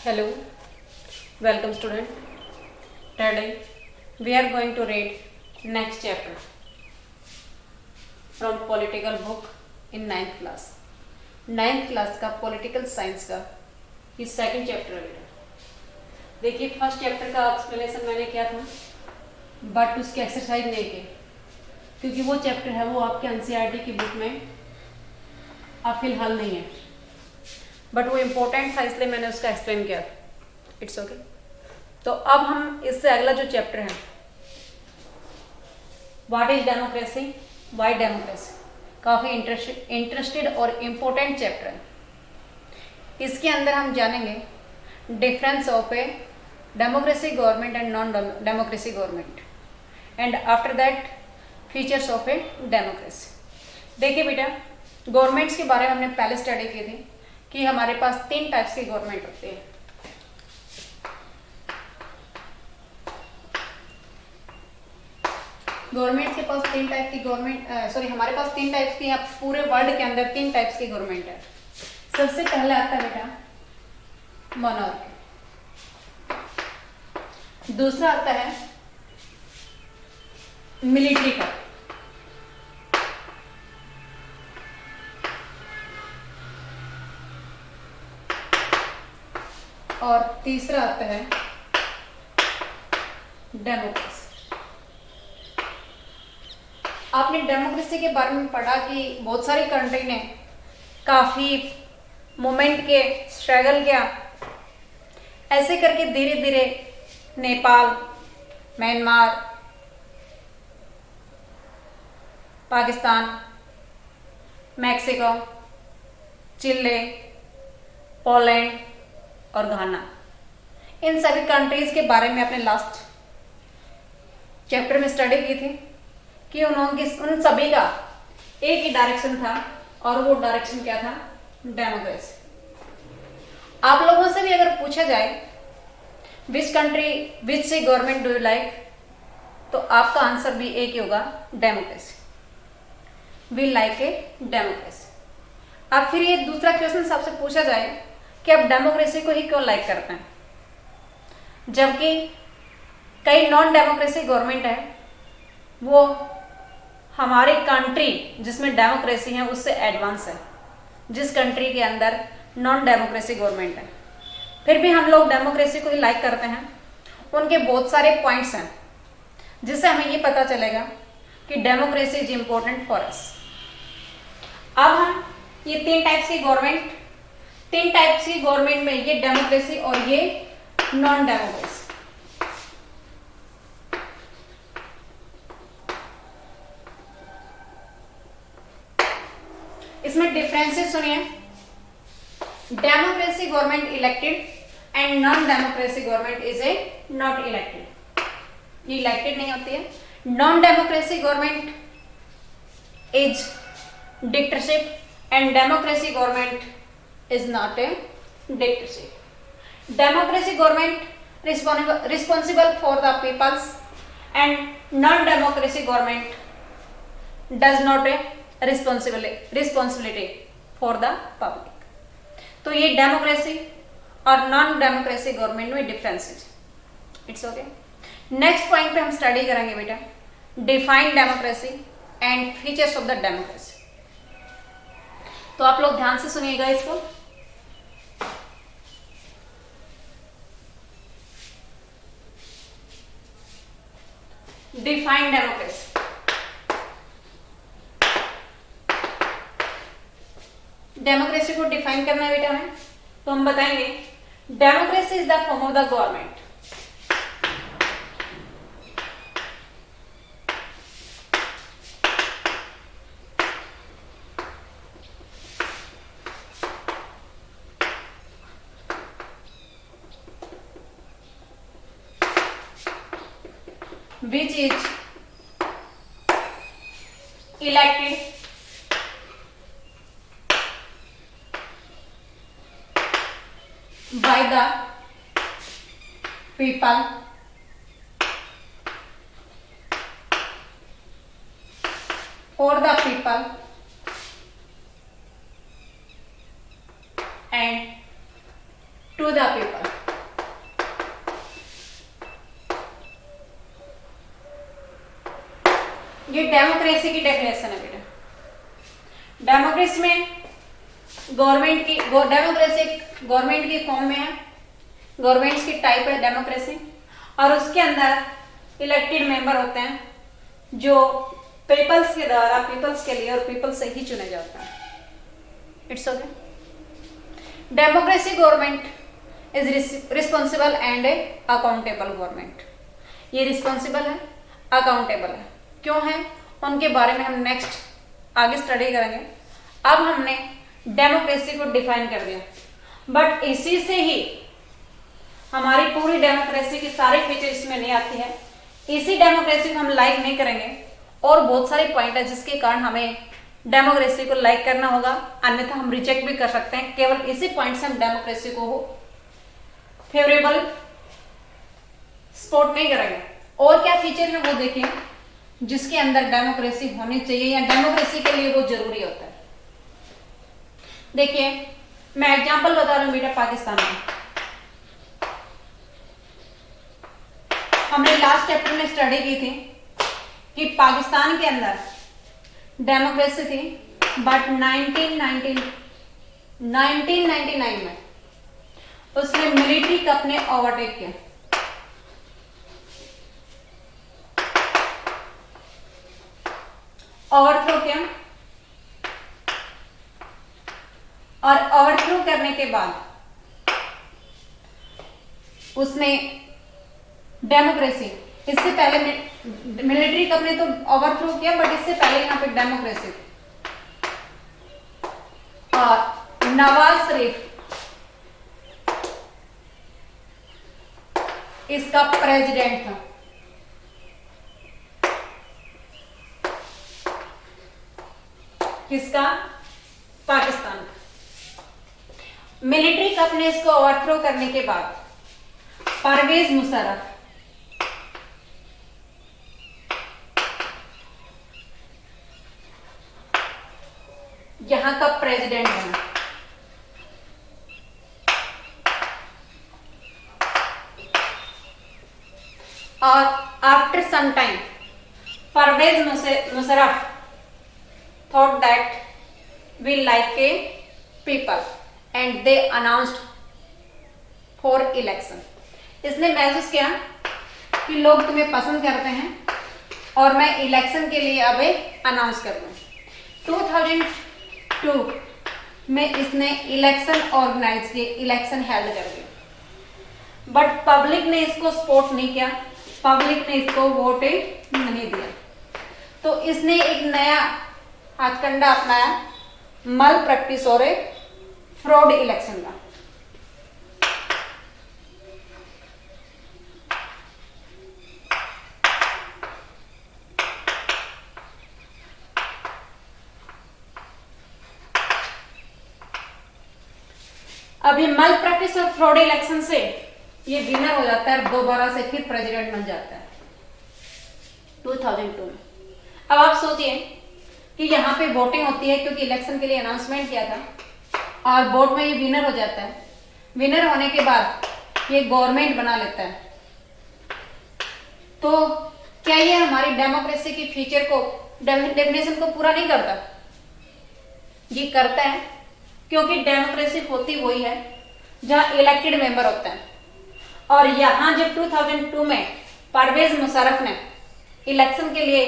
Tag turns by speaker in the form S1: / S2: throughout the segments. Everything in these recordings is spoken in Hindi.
S1: Hello, welcome student. Today we are going to read next chapter from political book in 9th class. 9th class का पॉलिटिकल साइंस का ये सेकंड चैप्टर है बेटा। देखिए फर्स्ट चैप्टर का एक्सप्लेनेशन मैंने किया था बट उसकी एक्सरसाइज नहीं की क्योंकि वो चैप्टर है वो आपके एनसीईआरटी की बुक में अब फिलहाल नहीं है बट वो इम्पोर्टेंट था इसलिए मैंने उसका एक्सप्लेन किया। It's okay. तो अब हम इससे अगला जो चैप्टर है what is democracy, why democracy, काफ़ी इंटरेस्टेड और इम्पोर्टेंट चैप्टर है। इसके अंदर हम जानेंगे difference of a democracy government and non democracy government and after that features of a democracy. देखिए बेटा, गवर्नमेंट्स के बारे में हमने पहले स्टडी की थी कि हमारे पास 3 टाइप्स की गवर्नमेंट होती है। गवर्नमेंट के पास 3 टाइप की हमारे पास 3 टाइप्स की, पूरे वर्ल्ड के अंदर 3 टाइप्स की गवर्नमेंट है। सबसे पहले आता है बेटा मोनार्की, दूसरा आता है मिलिट्री का, और तीसरा आता है डेमोक्रेसी। आपने डेमोक्रेसी के बारे में पढ़ा कि बहुत सारी कंट्री ने काफ़ी मूवमेंट के स्ट्रगल किया, ऐसे करके धीरे धीरे नेपाल, म्यांमार, पाकिस्तान, मैक्सिको, चिले, पोलैंड और घाना, इन सभी कंट्रीज के बारे में अपने लास्ट चैप्टर में स्टडी की थी कि उन सभी का एक ही डायरेक्शन था और वो डायरेक्शन क्या था? डेमोक्रेसी। आप लोगों से भी अगर पूछा जाए विच कंट्री विच से गवर्नमेंट डू यू लाइक, तो आपका आंसर भी एक ही होगा, democracy. We like a democracy. अब फिर ये दूसरा क्वेश्चन सबसे पूछा जाए कि आप डेमोक्रेसी को ही क्यों लाइक करते हैं, जबकि कई नॉन डेमोक्रेसी गवर्नमेंट है वो हमारी कंट्री जिसमें डेमोक्रेसी है उससे एडवांस है, जिस कंट्री के अंदर नॉन डेमोक्रेसी गवर्नमेंट है। फिर भी हम लोग डेमोक्रेसी को ही लाइक करते हैं। उनके बहुत सारे पॉइंट्स हैं जिससे हमें ये पता चलेगा कि democracy is important for us. अब हम ये 3 टाइप्स की गवर्नमेंट में ये डेमोक्रेसी और ये नॉन डेमोक्रेसी, इसमें डिफरेंसेस सुनिए। Democracy government elected and non democracy government is a not elected, ये इलेक्टेड नहीं होती है। Non democracy government is dictatorship and democracy government is not a dictatorship. Democracy government responsible for the peoples and non-democracy government does not a responsibility for the public. तो ये डेमोक्रेसी और नॉन डेमोक्रेसी गवर्नमेंट में differences. It's okay. Next point पे हम स्टडी करेंगे बेटा define democracy and features of the democracy. तो आप लोग ध्यान से सुनिएगा इसको। डिफाइन डेमोक्रेसी, डेमोक्रेसी को डिफाइन करना है बेटा हमें, तो हम बताएंगे democracy is the form of the government which is elected by the people for the people and to the people। ये डेमोक्रेसी की डेफिनेशन है बेटा। डेमोक्रेसी में डेमोक्रेसी गवर्नमेंट की फॉर्म में है, गवर्नमेंट्स की टाइप है डेमोक्रेसी, और उसके अंदर इलेक्टेड मेंबर होते हैं जो पीपल्स के द्वारा, पीपल्स के लिए और पीपल्स से ही चुने जाते हैं। It's okay. Democracy government is responsible and accountable government. ये रिस्पॉन्सिबल है, अकाउंटेबल है। क्यों है उनके बारे में हम नेक्स्ट आगे स्टडी करेंगे। अब हमने डेमोक्रेसी को डिफाइन कर दिया, बट इसी से ही हमारी पूरी डेमोक्रेसी की सारी फीचर इसमें नहीं आती है। इसी डेमोक्रेसी को हम लाइक नहीं करेंगे, और बहुत सारे पॉइंट है जिसके कारण हमें डेमोक्रेसी को लाइक करना होगा, अन्यथा हम रिजेक्ट भी कर सकते हैं। केवल इसी पॉइंट से हम डेमोक्रेसी को फेवरेबल सपोर्ट नहीं करेंगे। और क्या फीचर है वो देखें जिसके अंदर डेमोक्रेसी होनी चाहिए या डेमोक्रेसी के लिए वो जरूरी होता है। देखिए मैं एग्जांपल बता रहा हूं बेटा। पाकिस्तान में हमने लास्ट चैप्टर में स्टडी की थी कि पाकिस्तान के अंदर डेमोक्रेसी थी, बट 1999 में उसने मिलिट्री कप ने ओवरटेक किया। ओवरथ्रो किया, और ओवरथ्रो करने के बाद उसने डेमोक्रेसी, इससे पहले मिलिट्री कप ने तो ओवरथ्रो किया, बट इससे पहले यहां पे डेमोक्रेसी थी। और नवाज शरीफ इसका प्रेसिडेंट था। किसका? पाकिस्तान का। मिलिट्री कप ने इसको ओवरथ्रो करने के बाद परवेज मुशर्रफ यहां का प्रेसिडेंट बना। और after some time Pervez Musharraf thought that we like a people and they announced for election। इसने महसूस किया कि लोग तुम्हें पसंद करते हैं और मैं इलेक्शन के लिए अब अनाउंस कर दूं। 2002 में इसने इलेक्शन ऑर्गेनाइज किए, इलेक्शन हेल्ड कर दिए, बट पब्लिक ने इसको सपोर्ट नहीं किया, पब्लिक ने इसको वोट नहीं दिया। तो इसने एक नया हाथकंडा अपनाया, मल प्रैक्टिस और फ्रॉड इलेक्शन का। अब ये मल प्रैक्टिस और फ्रॉड इलेक्शन से ये विनर हो जाता है, दोबारा से फिर प्रेसिडेंट बन जाता है 2002 में। अब आप सोचिए कि यहाँ पे वोटिंग होती है, क्योंकि इलेक्शन के लिए अनाउंसमेंट किया था, और वोट में ये विनर हो जाता है। विनर होने के बाद ये गवर्नमेंट बना लेता है। तो क्या ये हमारी डेमोक्रेसी की फीचर को, डेफिनेशन को पूरा नहीं करता? ये करता है, क्योंकि डेमोक्रेसी होती वही है जहां इलेक्टेड मेंबर होता है। और यहां जब 2002 में परवेज मुशर्रफ ने इलेक्शन के लिए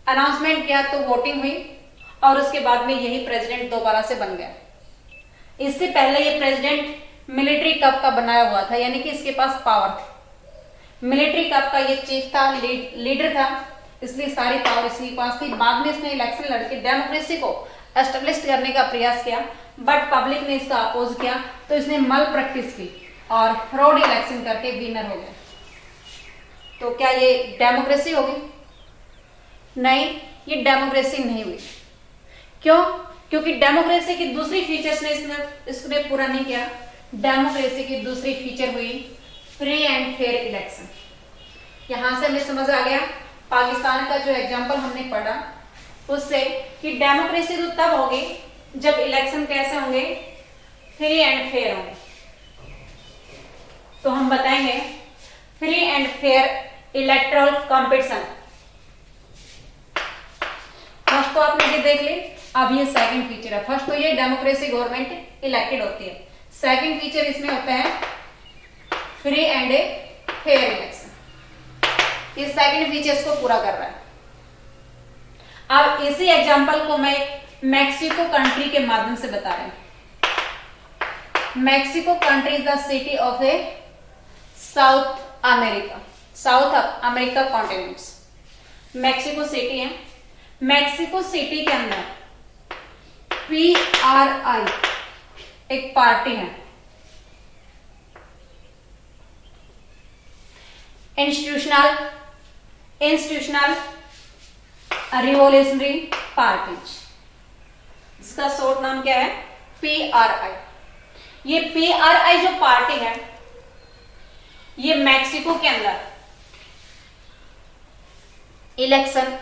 S1: अनाउंसमेंट किया तो वोटिंग हुई, और उसके बाद में यही प्रेसिडेंट दोबारा से बन गया। इससे पहले ये प्रेसिडेंट मिलिट्री कप का बनाया हुआ था, यानी कि इसके पास पावर थी। मिलिट्री कप का ये चीफ था, लीडर था, इसलिए सारी पावर इसके पास थी। बाद में इसने इलेक्शन लड़के डेमोक्रेसी को एस्टेब्लिश करने का प्रयास किया, बट पब्लिक ने इसका अपोज किया, तो इसने मल प्रैक्टिस की और फ्रॉड इलेक्शन करके विनर हो गया। तो क्या ये डेमोक्रेसी होगी? नहीं, ये डेमोक्रेसी नहीं हुई। क्यों? क्योंकि डेमोक्रेसी की दूसरी फीचर्स ने इसने पूरा नहीं किया। डेमोक्रेसी की दूसरी फीचर हुई फ्री एंड फेयर इलेक्शन। यहां से हमें समझ आ गया पाकिस्तान का जो एग्जांपल हमने पढ़ा उससे कि डेमोक्रेसी तो तब होगी जब इलेक्शन कैसे होंगे? फ्री एंड फेयर होंगे। तो हम बताएंगे free and fair electoral competition. First तो आपने ये देख ली, अब ये सेकंड फीचर है। फर्स्ट तो ये डेमोक्रेसी गवर्नमेंट इलेक्टेड होती है, सेकंड फीचर इसमें होता है फ्री एंड फेयर इलेक्शन। ये सेकंड फीचर्स को पूरा कर रहा है। अब इसी एग्जांपल को मैं मैक्सिको कंट्री के माध्यम से बता रहे हैं। Mexico country is the city of A south America, south America continents. Mexico city है। मैक्सिको सिटी के अंदर PRI एक पार्टी है, इंस्टीट्यूशनल रिवोल्यूशनरी पार्टीज, इसका शॉर्ट नाम क्या है? PRI। ये PRI जो पार्टी है, ये मैक्सिको के अंदर इलेक्शन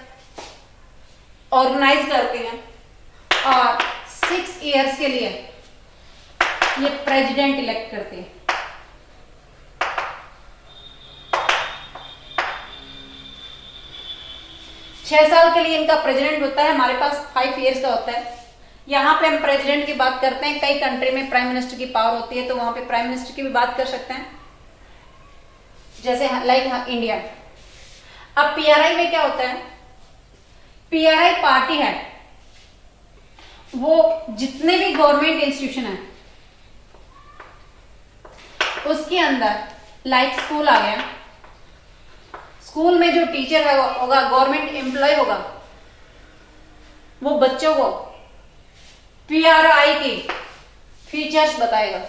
S1: ऑर्गेनाइज करते हैं और 6 इयर्स के लिए ये प्रेसिडेंट इलेक्ट करते हैं। 6 साल के लिए इनका प्रेसिडेंट होता है। हमारे पास 5 इयर्स का होता है। यहां पे हम प्रेसिडेंट की बात करते हैं। कई कंट्री में प्राइम मिनिस्टर की पावर होती है, तो वहां पे प्राइम मिनिस्टर की भी बात कर सकते हैं, जैसे लाइक इंडिया। अब PRI में क्या होता है? PRI पार्टी है, वो जितने भी गवर्नमेंट इंस्टीट्यूशन है उसके अंदर, लाइक स्कूल आ गया, स्कूल में जो टीचर है होगा, गवर्नमेंट एम्प्लॉय होगा, वो बच्चों को PRI की फीचर्स बताएगा।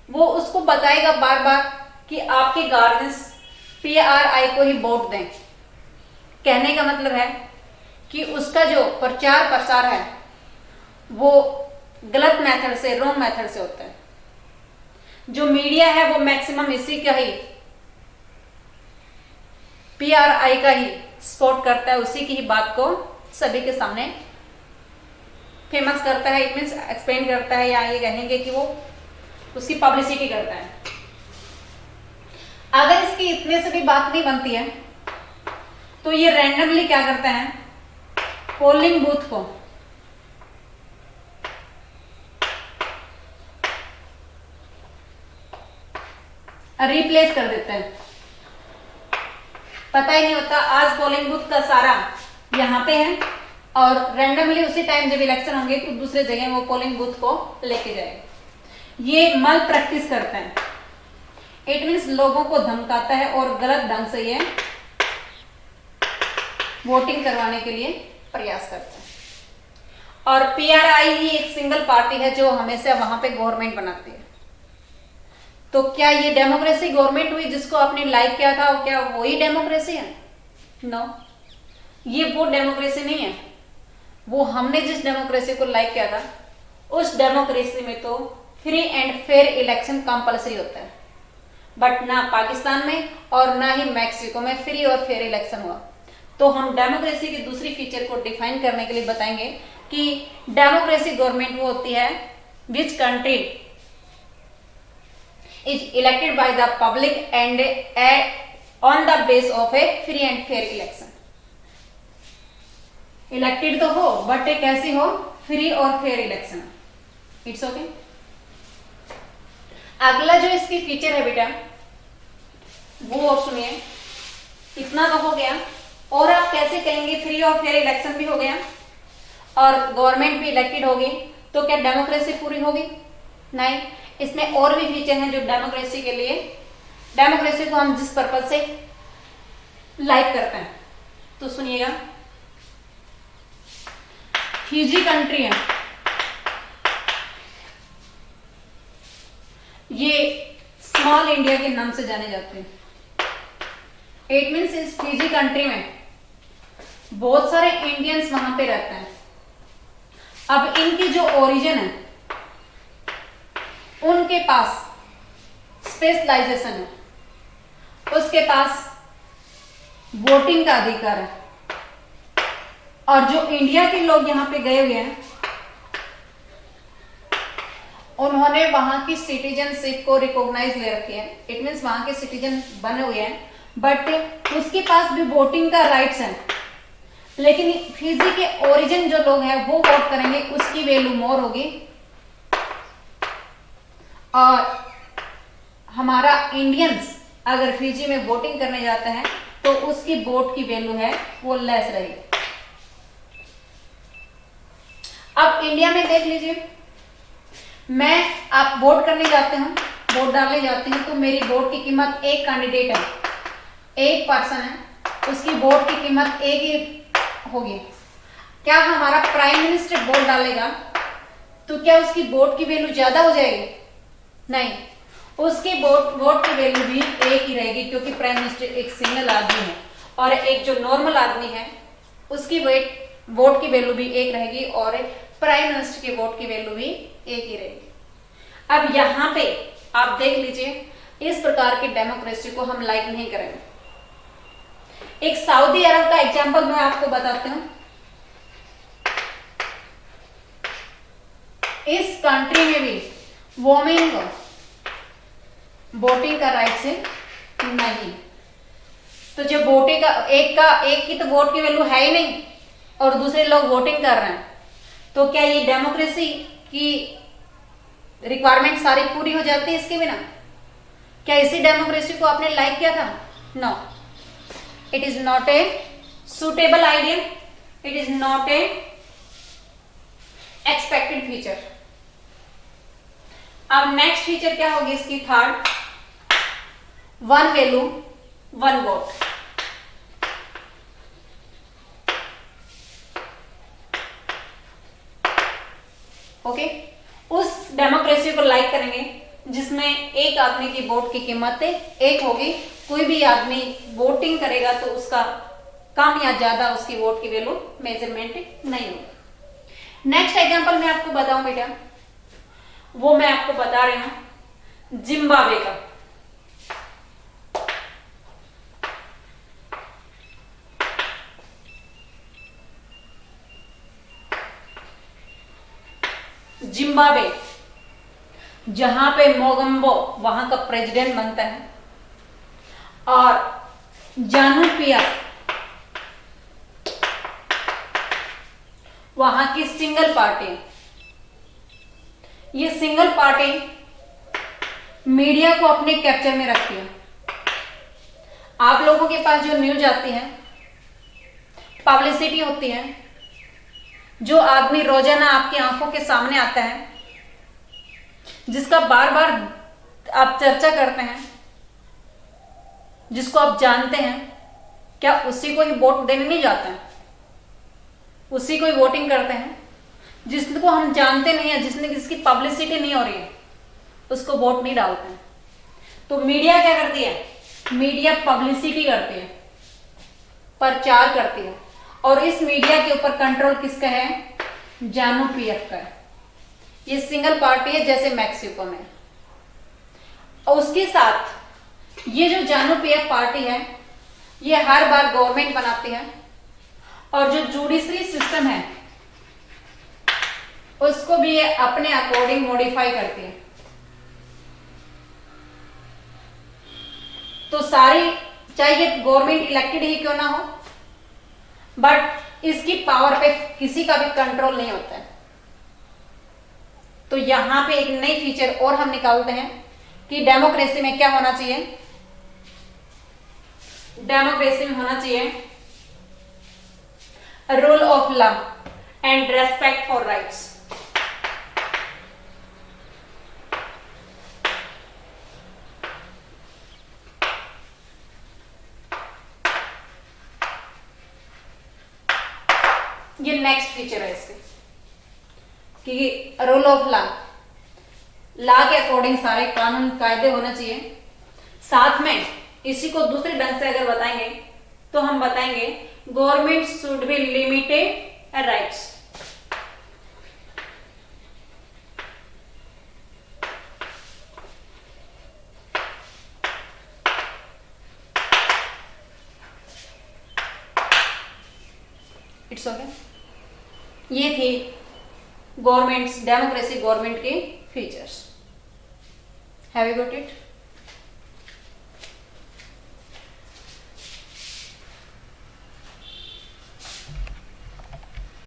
S1: वो उसको बताएगा बार बार कि आपके गार्जियंस PRI को ही वोट दें। कहने का मतलब है कि उसका जो प्रचार प्रसार है वो गलत मेथड से, रॉन्ग मेथड से होता है। जो मीडिया है वो मैक्सिमम इसी का ही, PRI का ही सपोर्ट करता है, उसी की ही बात को सभी के सामने फेमस करता है, इट मीन्स एक्सप्लेन करता है, या ये कहेंगे कि वो उसकी पब्लिसिटी करता है। अगर इसकी इतने से भी बात नहीं बनती है तो ये रैंडमली क्या करता है? पोलिंग बूथ को रिप्लेस कर देता है। पता ही नहीं होता, आज पोलिंग बूथ का सारा यहां पे है और रैंडमली उसी टाइम जब इलेक्शन होंगे तो दूसरे जगह वो पोलिंग बूथ को लेके जाएगा। ये मल प्रैक्टिस करता है, इट मीन्स लोगों को धमकाता है और गलत ढंग से ये वोटिंग करवाने के लिए प्रयास करता है। और PRI ही एक सिंगल पार्टी है जो हमेशा वहां पे गवर्नमेंट बनाती है। तो क्या ये डेमोक्रेसी गवर्नमेंट हुई जिसको आपने लाइक किया था, क्या वही डेमोक्रेसी है? नो, ये वो डेमोक्रेसी नहीं है। वो हमने जिस डेमोक्रेसी को लाइक किया था, उस डेमोक्रेसी में तो free and fair election compulsory होता है, बट ना पाकिस्तान में और ना ही मैक्सिको में फ्री और फेयर इलेक्शन हुआ। तो हम डेमोक्रेसी की दूसरी फीचर को डिफाइन करने के लिए बताएंगे कि डेमोक्रेसी गवर्नमेंट वो होती है which country is elected by the public and on the base of A free and fair election. Elected तो हो बट एक ऐसी हो फ्री और फेयर इलेक्शन। It's okay. अगला जो इसकी फीचर है बेटा वो और सुनिए। इतना तो हो गया, और आप कैसे कहेंगे फ्री और फेयर इलेक्शन भी हो गया और गवर्नमेंट भी इलेक्टेड होगी, तो क्या डेमोक्रेसी पूरी होगी? नहीं, इसमें और भी फीचर हैं जो डेमोक्रेसी के लिए, डेमोक्रेसी को हम जिस पर्पज से लाइक करते हैं। तो सुनिएगा, फिजी कंट्री है, ये स्मॉल इंडिया के नाम से जाने जाते हैं। इट मीन्स इस फिजी कंट्री में बहुत सारे इंडियंस वहां पे रहते हैं। अब इनकी जो ओरिजिन है, उनके पास स्पेशलाइजेशन है, उसके पास वोटिंग का अधिकार है, और जो इंडिया के लोग यहां पे गए हुए हैं उन्होंने वहां की सिटीजनशिप को रिकॉग्नाइज ले रखी है। इट मीन्स वहां के सिटीजन बने हुए हैं बट उसके पास भी वोटिंग का राइट्स है, लेकिन फिजी के ओरिजिन जो लोग हैं वो वोट करेंगे, उसकी वैल्यू मोर होगी। और हमारा इंडियंस अगर फिजी में वोटिंग करने जाता है तो उसकी वोट की वैल्यू है वो लेस रहेगी। अब इंडिया में देख लीजिए, आप वोट करने जाते हो, वोट डालने जाते हैं, तो मेरी वोट की कीमत, एक कैंडिडेट है, एक पर्सन है, उसकी वोट की कीमत एक ही होगी। क्या हमारा प्राइम मिनिस्टर वोट डालेगा तो क्या उसकी वोट की वैल्यू ज्यादा हो जाएगी? नहीं, उसकी वोट की वैल्यू भी एक ही रहेगी, क्योंकि प्राइम मिनिस्टर एक सिंगल आदमी है और एक जो नॉर्मल आदमी है उसकी वोट की वैल्यू भी एक रहेगी और प्राइम मिनिस्टर की वोट की वैल्यू भी एक ही रहेगी। अब यहां पे आप देख लीजिए, इस प्रकार की डेमोक्रेसी को हम लाइक नहीं करेंगे। एक सऊदी अरब का एग्जांपल मैं आपको बताती हूं। इस कंट्री में भी वोमेन को वोटिंग का राइट है नहीं, तो जब वोटिंग का एक की तो वोट की वैल्यू है ही नहीं और दूसरे लोग वोटिंग कर रहे हैं, तो क्या ये डेमोक्रेसी की रिक्वायरमेंट सारी पूरी हो जाती है इसके बिना? क्या इसी डेमोक्रेसी को आपने लाइक किया था? No, it is not a suitable idea, it is not a expected feature. अब नेक्स्ट फीचर क्या होगी इसकी? Third, one value one vote. Okay, उस डेमोक्रेसी को लाइक करेंगे जिसमें एक आदमी की वोट की कीमत एक होगी। कोई भी आदमी वोटिंग करेगा तो उसका कम या ज्यादा उसकी वोट की वैल्यू मेजरमेंट नहीं होगी। नेक्स्ट एग्जांपल मैं आपको बताऊं बेटा, वो मैं आपको बता रही हूं जिम्बाब्वे का। जिम्बाब्वे, जहां पे मोगम्बो वहां का प्रेसिडेंट बनता है और जानू पीएफ वहां की सिंगल पार्टी। ये सिंगल पार्टी मीडिया को अपने कैप्चर में रखती है। आप लोगों के पास जो न्यूज आती है, पब्लिसिटी होती है, जो आदमी रोजाना आपकी आंखों के सामने आता है, जिसका बार बार आप चर्चा करते हैं, जिसको आप जानते हैं, क्या उसी को ही वोट देने नहीं जाते हैं? उसी को ही वोटिंग करते हैं। जिसको हम जानते नहीं है, जिसकी पब्लिसिटी नहीं हो रही है, उसको वोट नहीं डालते हैं। तो मीडिया क्या करती है? मीडिया पब्लिसिटी करती है, प्रचार करती है, और इस मीडिया के ऊपर कंट्रोल किसका है? जानू पीएफ का है। ये सिंगल पार्टी है जैसे मैक्सिको में। और उसके साथ ये जो जानू पीएफ पार्टी है, ये हर बार गवर्नमेंट बनाती है और जो जुडिशरी सिस्टम है उसको भी ये अपने अकॉर्डिंग मॉडिफाई करती है। तो सारी, चाहे गवर्नमेंट इलेक्टेड ही क्यों ना हो, बट इसकी पावर पे किसी का भी कंट्रोल नहीं होता है। तो यहां पे एक नई फीचर और हम निकालते हैं कि डेमोक्रेसी में क्या होना चाहिए? डेमोक्रेसी में होना चाहिए rule of law and respect for rights. ये नेक्स्ट फीचर है इसके, कि रूल ऑफ लॉ के अकॉर्डिंग सारे कानून कायदे होना चाहिए। साथ में इसी को दूसरे ढंग से अगर बताएंगे तो हम बताएंगे government should be limited rights. It's okay. ये थी डेमोक्रेसी गवर्नमेंट के features. Have you got it?